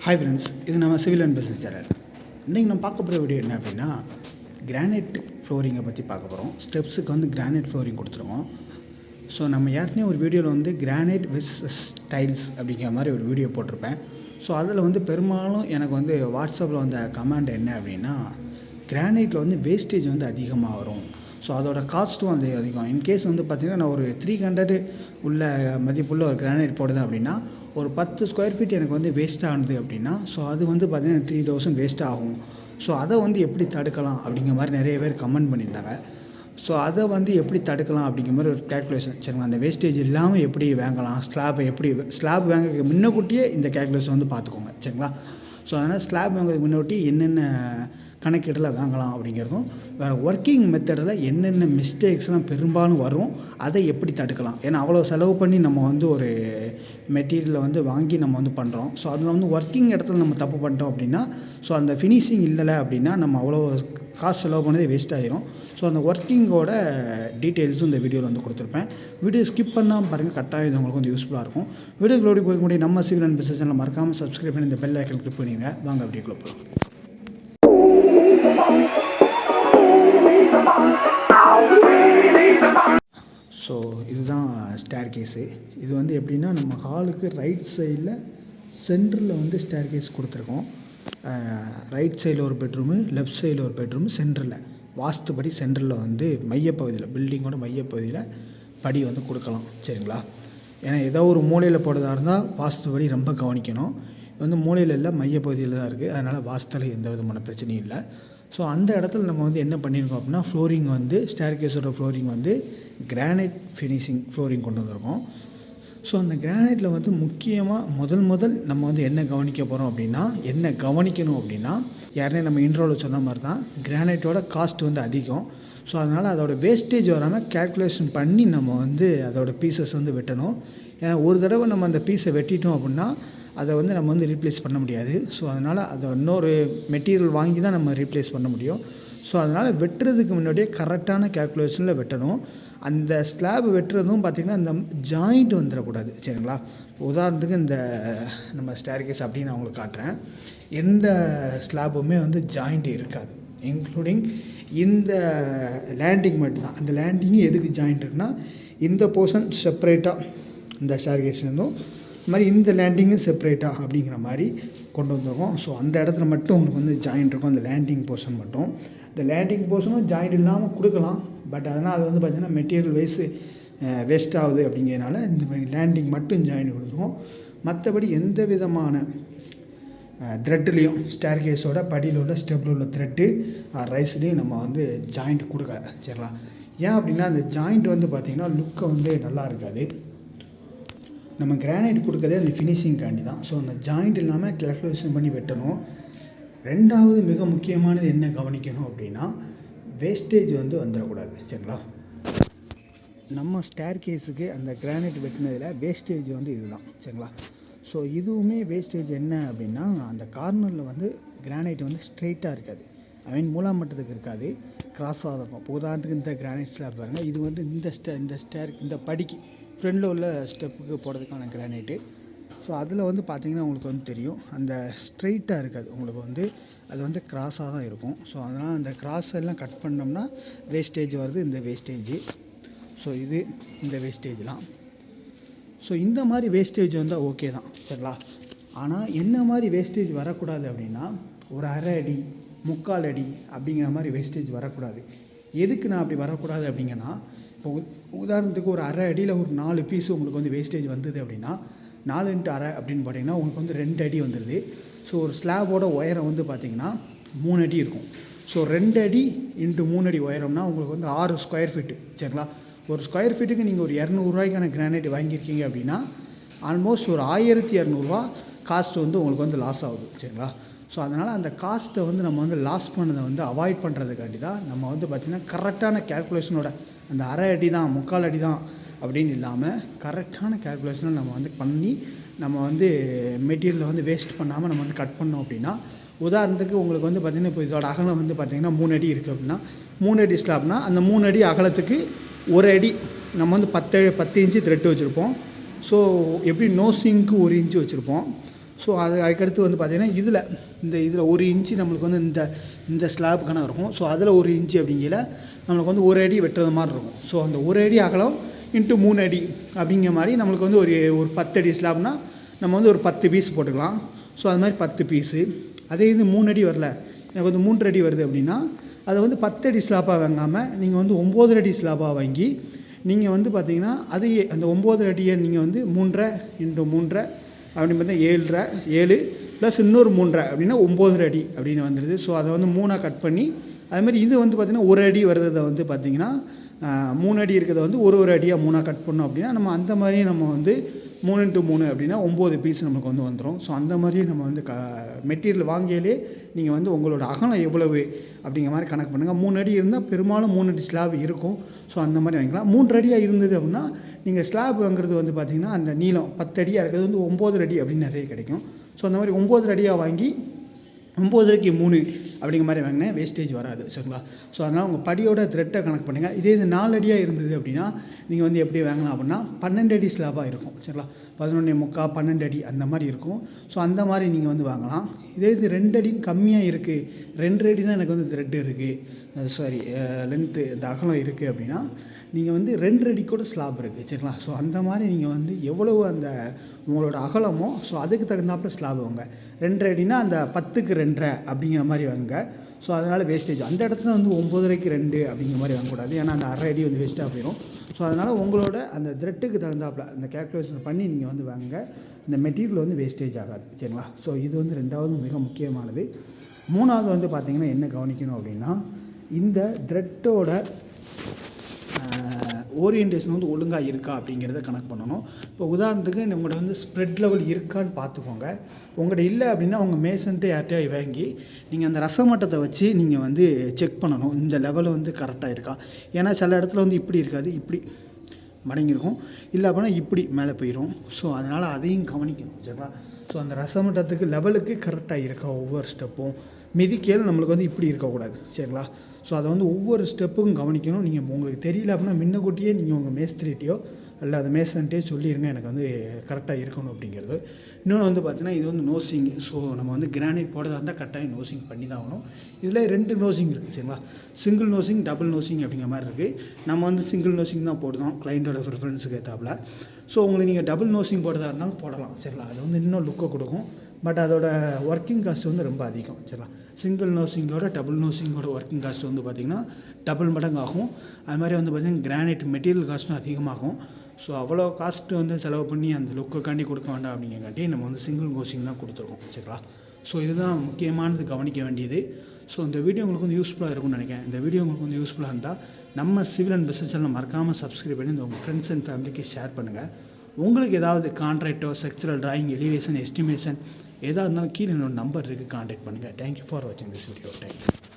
Hi friends, இது நம்ம civil and business channel. இன்றைக்கி நம்ம பார்க்க போகிற வீடியோ என்ன அப்படின்னா, கிரானைட் ஃப்ளோரிங்கை பற்றி பார்க்க போகிறோம். ஸ்டெப்ஸுக்கு வந்து கிரானைட் ஃப்ளோரிங் கொடுத்துருவோம். ஸோ நம்ம ஏற்கனவே ஒரு வீடியோவில் வந்து கிரானைட் விஸ் டைல்ஸ் அப்படிங்கிற மாதிரி ஒரு வீடியோ போட்டிருப்பேன். ஸோ அதில் வந்து பெரும்பாலும் எனக்கு வந்து வாட்ஸ்அப்பில் வந்த கமெண்ட் என்ன அப்படின்னா, கிரானைட்டில் வந்து வேஸ்டேஜ் வந்து அதிகமாக வரும், ஸோ அதோட காஸ்ட்டும் வந்து அதிகம். இன்கேஸ் வந்து பார்த்திங்கன்னா நான் ஒரு 300 உள்ள மதிப்புள்ள ஒரு கிரானைட் போடுதேன் அப்படின்னா, ஒரு 10 ஸ்கொயர் ஃபீட் எனக்கு வந்து வேஸ்ட் ஆகுது அப்படின்னா, ஸோ அது வந்து பார்த்திங்கன்னா 3000 வேஸ்ட் ஆகும். ஸோ அதை வந்து எப்படி தடுக்கலாம் அப்படிங்கிற மாதிரி நிறைய பேர் கமெண்ட் பண்ணியிருந்தாங்க. ஸோ அதை வந்து எப்படி தடுக்கலாம் அப்படிங்கிற மாதிரி ஒரு கேல்குலேஷன், சரிங்களா? அந்த வேஸ்டேஜ் இல்லாமல் எப்படி வாங்கலாம், ஸ்லாப் வாங்க முன்னக்கூட்டியே இந்த கேல்குலேஷன் வந்து பார்த்துக்கோங்க, சரிங்களா? ஸோ அதனால் ஸ்லாப் வாங்குறதுக்கு முன்னாடி என்னென்ன கணக்கீட்டில் வாங்கலாம் அப்படிங்கிறதும், வேறு ஒர்க்கிங் மெத்தடில் என்னென்ன மிஸ்டேக்ஸ்லாம் பெரும்பாலும் வரும், அதை எப்படி தடுக்கலாம். ஏன்னா அவ்வளோ செலவு பண்ணி நம்ம வந்து ஒரு மெட்டீரியலை வந்து வாங்கி நம்ம வந்து பண்ணுறோம். ஸோ அதில் வந்து ஒர்க்கிங் இடத்துல நம்ம தப்பு பண்ணிட்டோம் அப்படின்னா, ஸோ அந்த ஃபினிஷிங் இல்லை அப்படின்னா நம்ம அவ்வளோ காசு செலவு பண்ணதே வேஸ்ட் ஆகிரும். ஸோ அந்த ஒர்க்கிங்கோட டீட்டெயில்ஸும் இந்த வீடியோவில் வந்து கொடுத்துருப்பேன். வீடியோ ஸ்கிப் பண்ணாமல் பாருங்கள், கட்டாயம் இது உங்களுக்கு வந்து யூஸ்ஃபுல்லாக இருக்கும். வீடியோக்களோடு போய் முடியும் நம்ம சிவில் அண்ட் பிஸ்னஸ் சேனலை மறக்காமல் சப்ஸ்கிரைப் பண்ணி இந்த பெல் ஐக்கன் கிளிக் பண்ணிடுங்க. வாங்க வீடியோக்குள்ள போகலாம். ஸோ இதுதான் ஸ்டேர் கேஸு. இது வந்து எப்படின்னா, நம்ம ஹாலுக்கு ரைட் சைடில் சென்டரில் வந்து ஸ்டேர் கேஸ் கொடுத்துருக்கோம். ரைட் சைடில் ஒரு பெட்ரூமு, லெஃப்ட் சைடில் ஒரு பெட்ரூமு, சென்டரில் வாஸ்துபடி சென்டரில் வந்து மையப்பகுதியில், பில்டிங்கோட மையப்பகுதியில் படி வந்து கொடுக்கலாம், சரிங்களா? ஏன்னா ஏதோ ஒரு மூலையில் போடுறதா இருந்தால் வாஸ்துபடி ரொம்ப கவனிக்கணும். இது வந்து மூலையில் இல்லை, மையப்பகுதியில் தான் இருக்குது. அதனால் வாஸ்துல எந்த விதமான பிரச்சனையும் இல்லை. ஸோ அந்த இடத்துல நம்ம வந்து என்ன பண்ணியிருக்கோம் அப்படின்னா, ஃப்ளோரிங் வந்து ஸ்டேர் கேஸோட ஃப்ளோரிங் வந்து கிரானைட் ஃபினிஷிங் ஃப்ளோரிங் கொண்டு வந்திருக்கோம். ஸோ அந்த கிரானைட்டில் வந்து முக்கியமாக முதல் நம்ம வந்து என்ன கவனிக்க போகிறோம் அப்படின்னா, என்ன கவனிக்கணும் அப்படின்னா, யாருனே நம்ம இன்ட்ரோவில் சொன்ன மாதிரி தான், கிரானைட்டோட காஸ்ட் வந்து அதிகம். ஸோ அதனால் அதோட வேஸ்டேஜ் வராமல் கேல்குலேஷன் பண்ணி நம்ம வந்து அதோட பீசஸ் வந்து வெட்டணும். ஏன்னா ஒரு தடவை நம்ம அந்த பீஸை வெட்டிட்டோம் அப்படின்னா அதை வந்து நம்ம வந்து ரீப்ளேஸ் பண்ண முடியாது. ஸோ அதனால் அதை இன்னொரு மெட்டீரியல் வாங்கி தான் நம்ம ரீப்ளேஸ் பண்ண முடியும். ஸோ அதனால் வெட்டுறதுக்கு முன்னாடியே கரெக்டான கேல்குலேஷனில் வெட்டணும். அந்த ஸ்லாப் வெட்டுறதும் பார்த்திங்கன்னா இந்த ஜாயிண்ட் வந்துடக்கூடாது, சரிங்களா? உதாரணத்துக்கு இந்த நம்ம ஸ்டேர் கேஸ் அப்படின்னு நான் உங்களுக்கு காட்டுறேன். எந்த ஸ்லாப்புமே வந்து ஜாயிண்ட் இருக்காது, இன்க்ளூடிங் இந்த லேண்டிங் மட்டும்தான். அந்த லேண்டிங்கும் எதுக்கு ஜாயிண்ட் இருக்குன்னா, இந்த போர்ஷன் செப்பரேட்டாக இந்த ஸ்டேர் கேஸ்லேருந்தும், இது மாதிரி இந்த லேண்டிங்கும் செப்பரேட்டாக அப்படிங்கிற மாதிரி கொண்டு வந்துருக்கோம். ஸோ அந்த இடத்துல மட்டும் உங்களுக்கு வந்து ஜாயிண்ட் இருக்கும், அந்த லேண்டிங் போர்ஷன் மட்டும். இந்த லேண்டிங் போர்ஷனும் ஜாயிண்ட் இல்லாமல் கொடுக்கலாம், பட் அதனால் அது வந்து பார்த்திங்கன்னா மெட்டீரியல் வேஸ்ட் ஆகுது அப்படிங்கிறதுனால இந்த லேண்டிங் மட்டும் ஜாயிண்ட் கொடுத்துருக்கோம். மற்றபடி எந்த விதமான த்ரெட்லேயும் ஸ்டேர் கேஸோட படியில் உள்ள ஸ்டெப்பில் உள்ள த்ரெட்டு ரைஸ்லேயும் நம்ம வந்து ஜாயிண்ட் கொடுக்கல, சரிங்களா? ஏன் அப்படின்னா, அந்த ஜாயிண்ட் வந்து பார்த்திங்கன்னா லுக்கை வந்து நல்லா இருக்காது. நம்ம கிரானைட் கொடுக்கறதே அந்த ஃபினிஷிங்காண்டி தான். ஸோ அந்த ஜாயிண்ட் இல்லாமல் கேல்குலேஷன் பண்ணி வெட்டணும். ரெண்டாவது மிக முக்கியமானது என்ன கவனிக்கணும் அப்படின்னா, வேஸ்டேஜ் வந்து வந்துடக்கூடாது, சரிங்களா? நம்ம ஸ்டேர் கேஸுக்கு அந்த கிரானைட் வெட்டினதில் வேஸ்டேஜ் வந்து இதுதான், சரிங்களா? ஸோ இதுவுமே வேஸ்டேஜ் என்ன அப்படின்னா, அந்த கார்னரில் வந்து கிரானைட் வந்து ஸ்ட்ரெயிட்டாக இருக்காது, மூலாமட்டத்துக்கு இருக்காது, கிராஸாக இருக்கும். இப்போ உதாரணத்துக்கு இந்த கிரானைட் ஸ்லாப் பாருங்கள், இது வந்து இந்த படிக்கு ஃப்ரெண்டில் உள்ள ஸ்டெப்புக்கு போடுறதுக்கான கிரானைட்டு. ஸோ அதில் வந்து பார்த்திங்கன்னா உங்களுக்கு வந்து தெரியும், அந்த ஸ்ட்ரெயிட்டாக இருக்காது, உங்களுக்கு வந்து அது வந்து கிராஸாக தான் இருக்கும். ஸோ அதனால் அந்த கிராஸ் எல்லாம் கட் பண்ணோம்னா வேஸ்டேஜ் வருது, இந்த வேஸ்டேஜ். ஸோ இது இந்த வேஸ்டேஜ்லாம். ஸோ இந்த மாதிரி வேஸ்டேஜ் வந்தால் ஓகே தான், சரிங்களா? ஆனால் என்ன மாதிரி வேஸ்டேஜ் வரக்கூடாது அப்படின்னா, ஒரு அரை அடி 3/4 அடி அப்படிங்கிற மாதிரி வேஸ்டேஜ் வரக்கூடாது. எதுக்கு நான் அப்படி வரக்கூடாது அப்படிங்கன்னா, இப்போ உதாரணத்துக்கு ஒரு அரை அடியில் ஒரு 4 பீஸு உங்களுக்கு வந்து வேஸ்டேஜ் வந்தது அப்படின்னா, 4 × அரை அப்படின்னு பார்த்தீங்கன்னா உங்களுக்கு வந்து 2 அடி வந்துடுது. ஸோ ஒரு ஸ்லாபோட உயரம் வந்து பார்த்திங்கன்னா 3 அடி இருக்கும். ஸோ 2 அடி × 3 அடி உயரம்னா உங்களுக்கு வந்து 6 ஸ்கொயர் ஃபீட்டு, சரிங்களா? ஒரு ஸ்கொயர் ஃபீட்டுக்கு நீங்கள் ஒரு 200 ரூபாய்க்கான கிரானைட் வாங்கியிருக்கீங்க அப்படின்னா, ஆல்மோஸ்ட் ஒரு 1200 ரூபா காஸ்ட் வந்து உங்களுக்கு வந்து லாஸ் ஆகுது, சரிங்களா? ஸோ அதனால் அந்த காஸ்ட்டை வந்து நம்ம வந்து லாஸ் பண்ணதை வந்து அவாய்ட் பண்ணுறதுக்காண்டி தான் நம்ம வந்து பார்த்திங்கன்னா கரெக்டான கேல்குலேஷனோட, அந்த அரை அடி தான் 3/4 அடி தான் அப்படின்னு இல்லாமல் கரெக்டான கேல்குலேஷனை நம்ம வந்து பண்ணி நம்ம வந்து மெட்டீரியலை வந்து வேஸ்ட் பண்ணாமல் நம்ம வந்து கட் பண்ணோம் அப்படின்னா, உதாரணத்துக்கு உங்களுக்கு வந்து பார்த்திங்கன்னா இப்போ இதோட அகலம் வந்து பார்த்திங்கன்னா 3 அடி இருக்குது அப்படின்னா, 3 அடி ஸ்லாப்னால் அந்த 3 அடி அகலத்துக்கு 1 அடி நம்ம வந்து 10 இன்ச்சு த்ரெட்டு வச்சுருப்போம். ஸோ எப்படி நோசிங்க்கு 1 இன்ச்சு வச்சுருப்போம். ஸோ அதுக்கடுத்து வந்து பார்த்திங்கன்னா இதில் 1 இன்ச்சு நம்மளுக்கு வந்து இந்த ஸ்லாப்புக்கான இருக்கும். ஸோ அதில் 1 இன்ச்சு அப்படிங்கிற நம்மளுக்கு வந்து 1 அடி வெட்டுறது மாதிரி இருக்கும். ஸோ அந்த 1 அடி அகலம் இன்ட்டு 3 அடி அப்படிங்கிற மாதிரி நம்மளுக்கு வந்து ஒரு 10 அடி ஸ்லாப்னா நம்ம வந்து ஒரு 10 பீஸ் போட்டுக்கலாம். ஸோ அது மாதிரி 10 பீஸு. அதே இது 3 அடி வரல, எனக்கு வந்து 3 அடி வருது அப்படின்னா அதை வந்து 10 அடி ஸ்லாப்பாக வாங்காமல் நீங்கள் வந்து 9 அடி ஸ்லாப்பாக வாங்கி நீங்கள் வந்து பார்த்திங்கன்னா அதையே அந்த 9 அடியை நீங்கள் வந்து 3.5 இன்ட்டு 3.5 அப்படின்னு பார்த்தா 7 ப்ளஸ் இன்னொரு 3.5 அப்படின்னா 9 அடி அப்படின்னு வந்துடுது. ஸோ அதை வந்து 3ஆக கட் பண்ணி அதுமாதிரி இது வந்து பார்த்திங்கன்னா 1 அடி வருதை வந்து பார்த்திங்கன்னா 3 அடி இருக்கிறத வந்து ஒரு அடியாக 3ஆக கட் பண்ணோம் அப்படின்னா நம்ம அந்த மாதிரியே நம்ம வந்து 3 இன்ட்டு 3 அப்படின்னா 9 பீஸ் நமக்கு வந்து வந்துடும். ஸோ அந்த மாதிரியே நம்ம வந்து மெட்டீரியல் வாங்கியாலே நீங்கள் வந்து உங்களோட அகலம் எவ்வளவு அப்படிங்கிற மாதிரி கணக்கு பண்ணுங்கள். 3 அடி இருந்தால் பெரும்பாலும் 3 அடி ஸ்லாப் இருக்கும். ஸோ அந்த மாதிரி வாங்கிக்கலாம். 3 அடியாக இருந்தது அப்படின்னா நீங்கள் ஸ்லாப் வாங்குறது வந்து பார்த்திங்கன்னா அந்த நீளம் 10 அடியாக இருக்கிறது வந்து 9 அடி அப்படின்னு நிறைய கிடைக்கும். ஸோ அந்த மாதிரி 9 அடியாக வாங்கி 9க்கு 3 அப்படிங்கிற மாதிரி வாங்கினேன், வேஸ்டேஜ் வராது. சரிங்களா? ஸோ அதனால் உங்கள் படியோட த்ரெட்டை கணக்கு பண்ணுங்கள். இதே இது 4 அடியாக இருந்தது அப்படின்னா நீங்கள் வந்து எப்படி வாங்கலாம் அப்படின்னா 12 அடி ஸ்லாபாக இருக்கும். சரிங்களா? 11.75 12 அடி அந்த மாதிரி இருக்கும். ஸோ அந்த மாதிரி நீங்கள் வந்து வாங்கலாம். இதே இது 2 அடியும் கம்மியாக இருக்குது, 2 அடி தான் எனக்கு வந்து த்ரெட்டு இருக்குது, சாரி லென்த்து இந்த அகலம் இருக்குது அப்படின்னா நீங்கள் வந்து 2 அடி கூட ஸ்லாப் இருக்குது. சரிங்களா? ஸோ அந்த மாதிரி நீங்கள் வந்து எவ்வளவு அந்த உங்களோட அகலமோ ஸோ அதுக்கு தகுந்தாப்பில் ஸ்லாப் வாங்க. 2 அடினா அந்த 10க்கு 2.5 அப்படிங்கிற மாதிரி வாங்க. ஸோ அதனால் வேஸ்டேஜ் அந்த இடத்துல வந்து 9.5க்கு 2 அப்படிங்கிற மாதிரி வாங்கக்கூடாது. ஏன்னா அந்த அரை அடி வந்து வேஸ்ட்டாக போயிடும். ஸோ அதனால் உங்களோட அந்த த்ரெட்டுக்கு தகுந்தாப்பில் அந்த கேல்குலேஷன் பண்ணி நீங்கள் வந்து வாங்க. இந்த மெட்டீரியல் வந்து வேஸ்டேஜ் ஆகாது. சரிங்களா? ஸோ இது வந்து 2வது மிக முக்கியமானது. 3வது வந்து பார்த்திங்கன்னா என்ன கவனிக்கணும் அப்படின்னா இந்த த்ரெட்டோட ஓரியன்டேஷன் வந்து ஒழுங்காக இருக்கா அப்படிங்கிறத கணக்கு பண்ணணும். இப்போ உதாரணத்துக்கு உங்கள்கிட்ட வந்து ஸ்ப்ரெட் லெவல் இருக்கான்னு பார்த்துக்கோங்க. உங்கள்கிட்ட இல்லை அப்படின்னா உங்கள் மேசன்ட்டு யார்கிட்டயா வாங்கி நீங்கள் அந்த ரசமட்டத்தை வச்சு நீங்கள் வந்து செக் பண்ணணும், இந்த லெவல் வந்து கரெக்டாக இருக்கா. ஏன்னா சில இடத்துல வந்து இப்படி இருக்காது, இப்படி மடங்கியிருக்கும், இல்லை அப்படின்னா இப்படி மேலே போயிடும். ஸோ அதனால் அதையும் கவனிக்கணும். சரிங்களா? ஸோ அந்த ரசமட்டத்துக்கு லெவலுக்கு கரெக்டாக இருக்கா ஒவ்வொரு ஸ்டெப்பும். மிதிக்கையில் நம்மளுக்கு வந்து இப்படி இருக்கக்கூடாது. சரிங்களா? ஸோ அதை வந்து ஒவ்வொரு ஸ்டெப்புக்கும் கவனிக்கணும். நீங்கள் உங்களுக்கு தெரியல அப்படின்னா முன்னக்கூட்டியே நீங்கள் உங்கள் மேஸ்திரிட்டையோ இல்லை அது மேசன்ட்டே சொல்லிடுங்க எனக்கு வந்து கரெக்டாக இருக்கணும் அப்படிங்கிறது. இன்னொன்று வந்து பார்த்திங்கன்னா இது வந்து நோசிங். ஸோ நம்ம வந்து கிரானைட் போடுறதா இருந்தால் கரெக்டாக நோசிங் பண்ணி தான் ஆகணும். இதில் 2 நோசிங் இருக்குது. சரிங்களா? சிங்கிள் நோசிங், டபுள் நோசிங் அப்படிங்கிற மாதிரி இருக்குது. நம்ம வந்து சிங்கிள் நோசிங் தான் போடுறோம் கிளைண்ட்டோட ப்ரிஃபரன்ஸுக்கு ஏற்றாப்புல. ஸோ உங்களுக்கு நீங்கள் டபுள் நோசிங் போடுறதா இருந்தாலும் போடலாம். சரிங்களா? அது வந்து இன்னும் லுக்கை கொடுக்கும். பட் அதோட ஒர்க்கிங் காஸ்ட் வந்து ரொம்ப அதிகம். சரிங்களா? சிங்கிள் நோசிங்கோட டபுள் நோசிங்கோட ஒர்க்கிங் காஸ்ட் வந்து பார்த்திங்கன்னா டபுள் மடங்கு ஆகும். அது மாதிரி வந்து பார்த்திங்கன்னா கிரானைட் மெட்டீரியல் காஸ்ட்டும் அதிகமாகும். ஸோ அவ்வளோ காஸ்ட்டு வந்து செலவு பண்ணி அந்த லுக்குக்காண்டி கொடுக்க வேண்டாம் அப்படிங்கிறக்காண்டி நம்ம வந்து சிங்கிள் நோசிங் தான் கொடுத்துருக்கோம். சரிங்களா? ஸோ இதுதான் முக்கியமானது கவனிக்க வேண்டியது. ஸோ இந்த வீடியோ உங்களுக்கு வந்து யூஸ்ஃபுல்லாக இருக்கும்னு நினைக்கிறேன். இந்த வீடியோ உங்களுக்கு வந்து யூஸ்ஃபுல்லாக இருந்தால் நம்ம சிவில் அண்ட் பிஸ்னஸ் சேனலை மறக்காமல் சப்ஸ்கிரைப் பண்ணி உங்கள் ஃப்ரெண்ட்ஸ் அண்ட் ஃபேமிலிக்கு ஷேர் பண்ணுங்கள். உங்களுக்கு ஏதாவது கான்ட்ராக்டோ, ஸ்ட்ரக்சரல் டிராயிங், எலிவேஷன், எஸ்டிமேஷன் எதாக இருந்தாலும் கீழே என்னோட நம்பர் இருக்குது, கான்டாக்ட் பண்ணுங்கள். தேங்க்யூ ஃபார் வாட்சிங் திஸ் வீடியோ. தேங்க்யூ.